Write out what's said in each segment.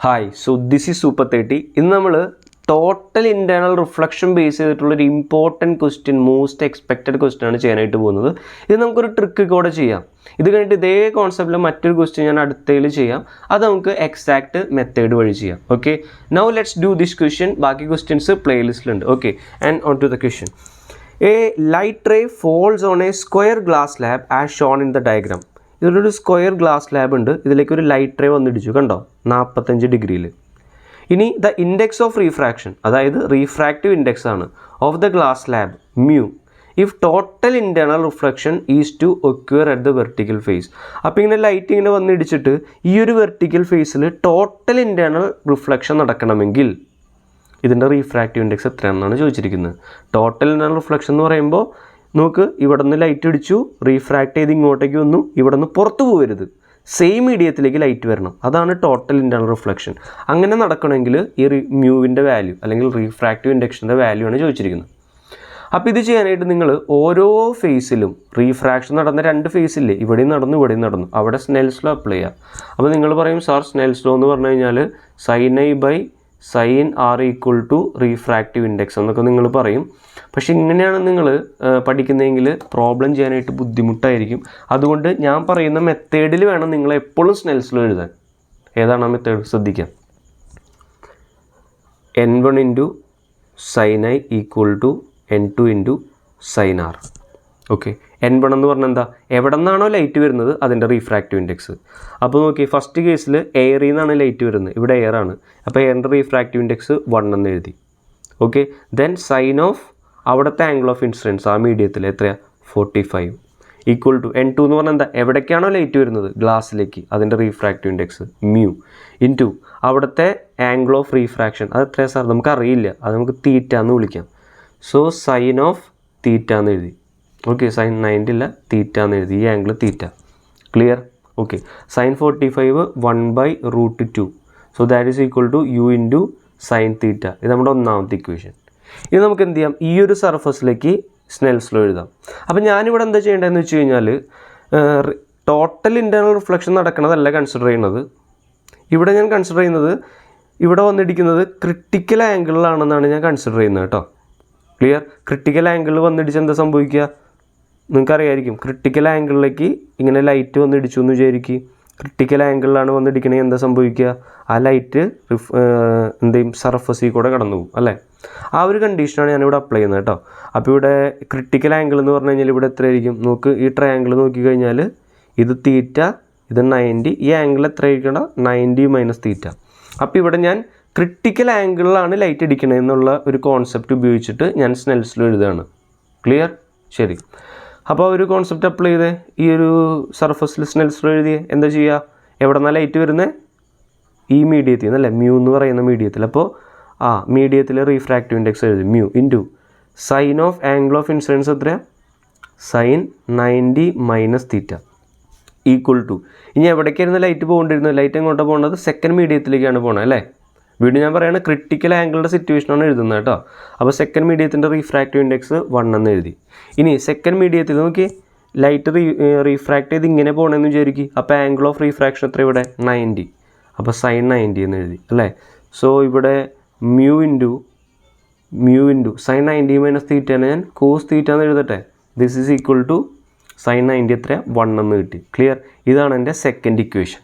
Hi, so this is super 30. ഇന്ന് നമ്മൾ total internal reflection base ചെയ്തിട്ടുള്ളൊരു important question, most expected question ആണ് ചെയ്യാനായിട്ട് പോകുന്നത്. ഇത് നമുക്കൊരു ട്രിക്ക് കൂടെ ചെയ്യാം. ഇത് കഴിഞ്ഞിട്ട് ഇതേ കോൺസെപ്റ്റിൽ മറ്റൊരു ക്വസ്റ്റ്യൻ ഞാൻ അടുത്തതിൽ ചെയ്യാം. അത് നമുക്ക് എക്സാക്ട് മെത്തേഡ് വഴി ചെയ്യാം. Okay, now let's do this question. ബാക്കി ക്വസ്റ്റ്യൻസ് പ്ലേലിസ്റ്റിലുണ്ട്. Okay, and on to the question. A light ray falls on a square glass slab as shown in the diagram. ഇതിലൊരു സ്ക്വയർ ഗ്ലാസ് സ്ലാബ് ഉണ്ട്. ഇതിലേക്ക് ഒരു light ray വന്നിടിച്ചു, കണ്ടോ, 45 ഡിഗ്രിയിൽ. ഇനി the index of refraction, അതായത് റീഫ്രാക്റ്റീവ് ഇൻഡെക്സ് ആണ്, of the glass slab mu if total internal reflection is to occur at the vertical face. അപ്പോൾ ഇങ്ങനെ ലൈറ്റ് ഇങ്ങനെ വന്നിടിച്ചിട്ട് ഈ ഒരു വെർട്ടിക്കൽ ഫേസിൽ ടോട്ടൽ ഇൻറ്റേർണൽ റിഫ്ലക്ഷൻ നടക്കണമെങ്കിൽ ഇതിൻ്റെ റീഫ്രാക്റ്റീവ് ഇൻഡെക്സ് എത്രയാണെന്നാണ് ചോദിച്ചിരിക്കുന്നത്. ടോട്ടൽ ഇൻറ്റേർണൽ റിഫ്ലക്ഷൻ എന്ന് പറയുമ്പോൾ നോക്ക്, ഇവിടെ നിന്ന് ലൈറ്റ് അടിച്ചു, റീഫ്രാക്റ്റ് ചെയ്ത് ഇങ്ങോട്ടേക്ക് വന്നു, ഇവിടെ നിന്ന് പുറത്ത് പോകരുത്, സെയിം മീഡിയത്തിലേക്ക് ലൈറ്റ് വരണം. അതാണ് ടോട്ടൽ ഇൻറ്റേർണൽ റിഫ്ലക്ഷൻ. അങ്ങനെ നടക്കണമെങ്കിൽ ഈ മ്യൂവിൻ്റെ വാല്യൂ അല്ലെങ്കിൽ റീഫ്രാക്റ്റീവ് ഇൻഡെക്സിൻ്റെ വാല്യൂ ആണ് ചോദിച്ചിരിക്കുന്നത്. അപ്പോൾ ഇത് ചെയ്യാനായിട്ട് നിങ്ങൾ ഓരോ ഫേസിലും റീഫ്രാക്ഷൻ നടന്ന 2 ഫേസില്ലേ, ഇവിടെയും നടന്നു ഇവിടെയും നടന്നു, അവിടെ സ്നെൽസ് ലോ അപ്ലൈ ചെയ്യുക. അപ്പോൾ നിങ്ങൾ പറയും, സാർ സ്നെൽസ് ലോ എന്ന് പറഞ്ഞു കഴിഞ്ഞാൽ sine i by sine r equal to refractive index എന്നൊക്കെ നിങ്ങൾ പറയും. പക്ഷേ ഇങ്ങനെയാണ് നിങ്ങൾ പഠിക്കുന്നതെങ്കിൽ പ്രോബ്ലം ചെയ്യാനായിട്ട് ബുദ്ധിമുട്ടായിരിക്കും. അതുകൊണ്ട് ഞാൻ പറയുന്ന മെത്തേഡിൽ വേണം നിങ്ങൾ എപ്പോഴും സ്നെൽസ് ലോ എഴുതാൻ. ഏതാണ് ആ മെത്തേഡ്? ശ്രദ്ധിക്കാം. N1 into sine i equal to N2 into sine r. Okay, N1 എന്ന് പറഞ്ഞാൽ എന്താ? എവിടെ നിന്നാണോ ലൈറ്റ് വരുന്നത് അതിൻ്റെ റീഫ്രാക്റ്റീവ് ഇൻഡെക്സ്. അപ്പോൾ നോക്കി, ഫസ്റ്റ് കേസിൽ എയറിൽ നിന്നാണ് ലൈറ്റ് വരുന്നത്, ഇവിടെ എയർ ആണ്. അപ്പോൾ എയറിൻ്റെ റീഫ്രാക്റ്റീവ് ഇൻഡെക്സ് 1 എന്ന് എഴുതി. ഓക്കെ, ദെൻ സൈൻ ഓഫ് അവിടുത്തെ ആംഗിൾ ഓഫ് ഇൻസിഡൻസ് ആ മീഡിയത്തിൽ എത്രയാണ്? 45 ഈക്വൽ ടു N2 എന്ന് പറഞ്ഞാൽ എന്താ? എവിടേക്കാണോ ലൈറ്റ് വരുന്നത് ഗ്ലാസ്സിലേക്ക് അതിൻ്റെ റീഫ്രാക്റ്റീവ് ഇൻഡെക്സ് മ്യൂ ഇൻറ്റു അവിടുത്തെ ആംഗിൾ ഓഫ് റീഫ്രാക്ഷൻ. അത് എത്രയാണ് സാർ? നമുക്കറിയില്ല, അത് നമുക്ക് തീറ്റ എന്ന് വിളിക്കാം. സോ സൈൻ ഓഫ് തീറ്റ എന്ന് എഴുതി. ഓക്കെ, സൈൻ 90 ഇല്ല, തീറ്റ എന്ന് എഴുതി. ഈ angle theta. Clear? Okay, sine 45 1/√2. So that is equal to mu into sine theta. ഇത് നമ്മുടെ ഒന്നാമത്തെ ഇക്വേഷൻ. ഇത് നമുക്ക് എന്ത് ചെയ്യാം? ഈ ഒരു സർഫസിലേക്ക് സ്നെൽസ് ലോ എഴുതാം. അപ്പോൾ ഞാനിവിടെ എന്താ ചെയ്യേണ്ടതെന്ന് വെച്ച് കഴിഞ്ഞാൽ, ടോട്ടൽ ഇൻറ്റേർണൽ റിഫ്ലക്ഷൻ നടക്കണതല്ല കൺസിഡർ ചെയ്യുന്നത്. ഇവിടെ ഞാൻ കൺസിഡർ ചെയ്യുന്നത്, ഇവിടെ വന്നിടിക്കുന്നത് ക്രിട്ടിക്കൽ ആംഗിളിലാണെന്നാണ് ഞാൻ കൺസിഡർ ചെയ്യുന്നത് കേട്ടോ. ക്ലിയർ? ക്രിട്ടിക്കൽ ആംഗിളിൽ വന്നിടിച്ച് എന്താ സംഭവിക്കുക? നിങ്ങൾക്കറിയായിരിക്കും, ക്രിട്ടിക്കൽ ആംഗിളിലേക്ക് ഇങ്ങനെ ലൈറ്റ് വന്നിടിച്ചു എന്ന് വിചാരിക്കുക. ക്രിട്ടിക്കൽ ആംഗിളിലാണ് വന്നിടിക്കണമെങ്കിൽ എന്താ സംഭവിക്കുക? ആ ലൈറ്റ് എന്ത് ചെയ്യും? സർഫസിൽ കൂടെ കടന്നു പോകും അല്ലേ? ആ ഒരു കണ്ടീഷനാണ് ഞാനിവിടെ അപ്ലൈ ചെയ്യുന്നത് കേട്ടോ. അപ്പോൾ ഇവിടെ ക്രിട്ടിക്കൽ ആംഗിൾ എന്ന് പറഞ്ഞു കഴിഞ്ഞാൽ ഇവിടെ എത്രയായിരിക്കും? നോക്ക്, ഈ ട്രയാംഗിൾ നോക്കിക്കഴിഞ്ഞാൽ ഇത് തീറ്റ, ഇത് 90. ഈ ആംഗിൾ എത്ര ആയിരിക്കണം? 90 മൈനസ് തീറ്റ. അപ്പോൾ ഇവിടെ ഞാൻ ക്രിട്ടിക്കൽ ആംഗിളിലാണ് ലൈറ്റ് അടിക്കണത് എന്നുള്ള ഒരു കോൺസെപ്റ്റ് ഉപയോഗിച്ചിട്ട് ഞാൻ സ്നെൽസ് ലോ എഴുതുകയാണ്. ക്ലിയർ? ശരി. അപ്പോൾ ഒരു കോൺസെപ്റ്റ് അപ്ലൈ ചെയ്തേ, ഈ ഒരു സർഫസിൽ സ്നെൽസ് ലോ എഴുതിയേ. എന്താ ചെയ്യുക? എവിടെ നിന്നാണ് ലൈറ്റ് വരുന്നത്? ഈ മീഡിയത്തിൽ നിന്നല്ലേ, മ്യൂ എന്ന് പറയുന്ന മീഡിയത്തിൽ. അപ്പോൾ മീഡിയത്തിൽ റീഫ്രാക്റ്റീവ് ഇൻഡെക്സ് എഴുതി mu into sine of angle of incidence എത്രയാണ്? Sine 90 minus theta equal to. ഇനി എവിടേക്കായിരുന്നു ലൈറ്റ് പോകേണ്ടിരുന്നത്? ലൈറ്റ് എങ്ങോട്ടാണ് പോകുന്നത്? സെക്കൻഡ് മീഡിയത്തിലേക്കാണ് പോകുന്നത് അല്ലേ? വീണ്ടും ഞാൻ പറയുന്നത് ക്രിട്ടിക്കൽ ആംഗിളുടെ സിറ്റുവേഷനാണ് എഴുതുന്നത് കേട്ടോ. അപ്പോൾ സെക്കൻഡ് മീഡിയത്തിൻ്റെ റീഫ്രാക്റ്റീവ് ഇൻഡെക്സ് 1 എന്ന് എഴുതി. ഇനി സെക്കൻഡ് മീഡിയത്തിൽ നോക്കി, ലൈറ്റ് റീഫ്രാക്റ്റ് ചെയ്ത് ഇങ്ങനെ പോകണമെന്ന് വിചാരിക്കും. അപ്പോൾ ആംഗിൾ ഓഫ് റീഫ്രാക്ഷൻ എത്ര ഇവിടെ? 90. അപ്പോൾ സൈൻ 90 എന്ന് എഴുതി അല്ലേ? സോ ഇവിടെ മ്യൂ ഇൻറ്റു സൈൻ 90 മൈനസ് തീറ്റയാണ് ഞാൻ കോസ് തീറ്റ എന്ന് എഴുതട്ടെ. This is equal to sine 90 എത്ര? 1 എന്ന് കിട്ടി. ക്ലിയർ? ഇതാണ് എൻ്റെ സെക്കൻഡ് ഇക്വേഷൻ.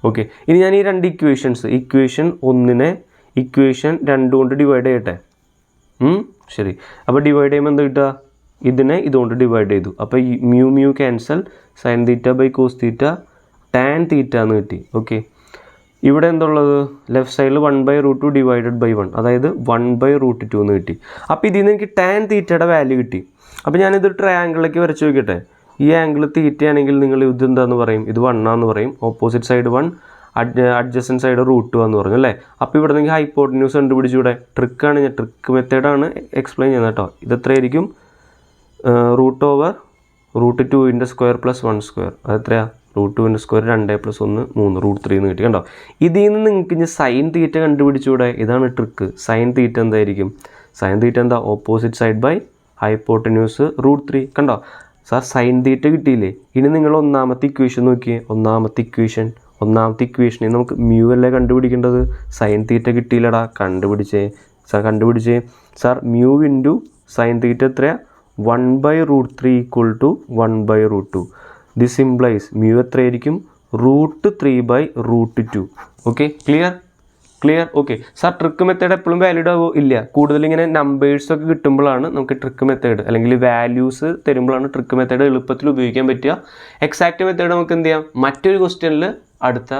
ഓക്കെ, ഇനി ഞാൻ ഈ 2 ഇക്വേഷൻസ്, ഇക്വേഷൻ 1നെ ഇക്വേഷൻ 2 കൊണ്ട് ഡിവൈഡ് ചെയ്യട്ടെ. ശരി. അപ്പോൾ ഡിവൈഡ് ചെയ്യുമ്പോൾ എന്താ കിട്ടുക? ഇതിനെ ഇതുകൊണ്ട് ഡിവൈഡ് ചെയ്തു. അപ്പോൾ ഈ mu cancel, sine theta by cos theta, tan theta എന്ന് കിട്ടി. ഓക്കെ, ഇവിടെ എന്തുള്ളത്? ലെഫ്റ്റ് സൈഡിൽ 1/√2 ഡിവൈഡഡ് ബൈ 1, അതായത് 1/√2 എന്ന് കിട്ടി. അപ്പോൾ ഇതിൽ നിന്ന് എനിക്ക് ടാൻ തീറ്റയുടെ വാല്യൂ കിട്ടി. അപ്പോൾ ഞാനിത് ട്രയാങ്കിളിലേക്ക് വരച്ച് നോക്കിയിട്ട്, ഈ ആംഗിൾ തീറ്റയാണെങ്കിൽ നിങ്ങൾ ഇത് എന്താന്ന് പറയും? ഇത് 1 ആണെന്ന് പറയും. ഓപ്പോസിറ്റ് സൈഡ് 1, അഡ്ജസൻറ്റ് സൈഡ് √2 എന്ന് പറഞ്ഞു അല്ലേ? അപ്പോൾ ഇവിടെ നിങ്ങൾക്ക് ഹൈപ്പോട്ടന്യൂസ് കണ്ടുപിടിച്ചൂടെ? ട്രിക്കാണ്, ഞാൻ ട്രിക്ക് മെത്തേഡാണ് എക്സ്പ്ലെയിൻ ചെയ്യുന്നത് കേട്ടോ. ഇത് എത്രയായിരിക്കും? √2ൻ്റെ സ്ക്വയർ പ്ലസ് 1 സ്ക്വയർ. അത് എത്രയാണ്? √2ൻ്റെ സ്ക്വയർ 2 + 1 3 √3 എന്ന് കിട്ടി. കണ്ടോ? ഇതിൽ നിന്ന് നിങ്ങൾക്ക് ഇനി സൈൻ തീറ്റ കണ്ടുപിടിച്ചൂടെ? ഇതാണ് ട്രിക്ക്. സൈൻ തീറ്റ എന്തായിരിക്കും? സൈൻ തീറ്റ എന്താ? Opposite side by hypotenuse √3. കണ്ടോ? സാർ സൈൻ തീറ്റ കിട്ടിയില്ലേ? ഇനി നിങ്ങൾ ഒന്നാമത്തെ ഇക്വേഷൻ നോക്കിയേ. ഒന്നാമത്തെ ഇക്വേഷൻ ഒന്നാമത്തെ ഇക്വേഷനിൽ നമുക്ക് മ്യൂ അല്ലേ കണ്ടുപിടിക്കേണ്ടത്. സൈൻ തീറ്റ കിട്ടിയില്ലടാ, കണ്ടുപിടിച്ചേ sir. Mu into sine theta എത്രയാണ്? 1/√3 = 1/√2. ദിസ് ഇംപ്ലൈസ് മ്യൂ എത്രയായിരിക്കും? √3/√2. Okay, clear. Okay sir, trick method എപ്പോഴും വാലിഡ് ആവോ? ഇല്ല. കൂടുതൽ ഇങ്ങനെ നമ്പേഴ്സൊക്കെ കിട്ടുമ്പോഴാണ് നമുക്ക് ട്രിക്ക് മെത്തേഡ് അല്ലെങ്കിൽ വാല്യൂസ് തരുമ്പോഴാണ് ട്രിക്ക് മെത്തേഡ് എളുപ്പത്തിൽ ഉപയോഗിക്കാൻ പറ്റുക. എക്സാക്റ്റ് മെത്തേഡ് നമുക്ക് എന്ത് ചെയ്യാം, മറ്റൊരു ക്വസ്റ്റ്യനിൽ അടുത്ത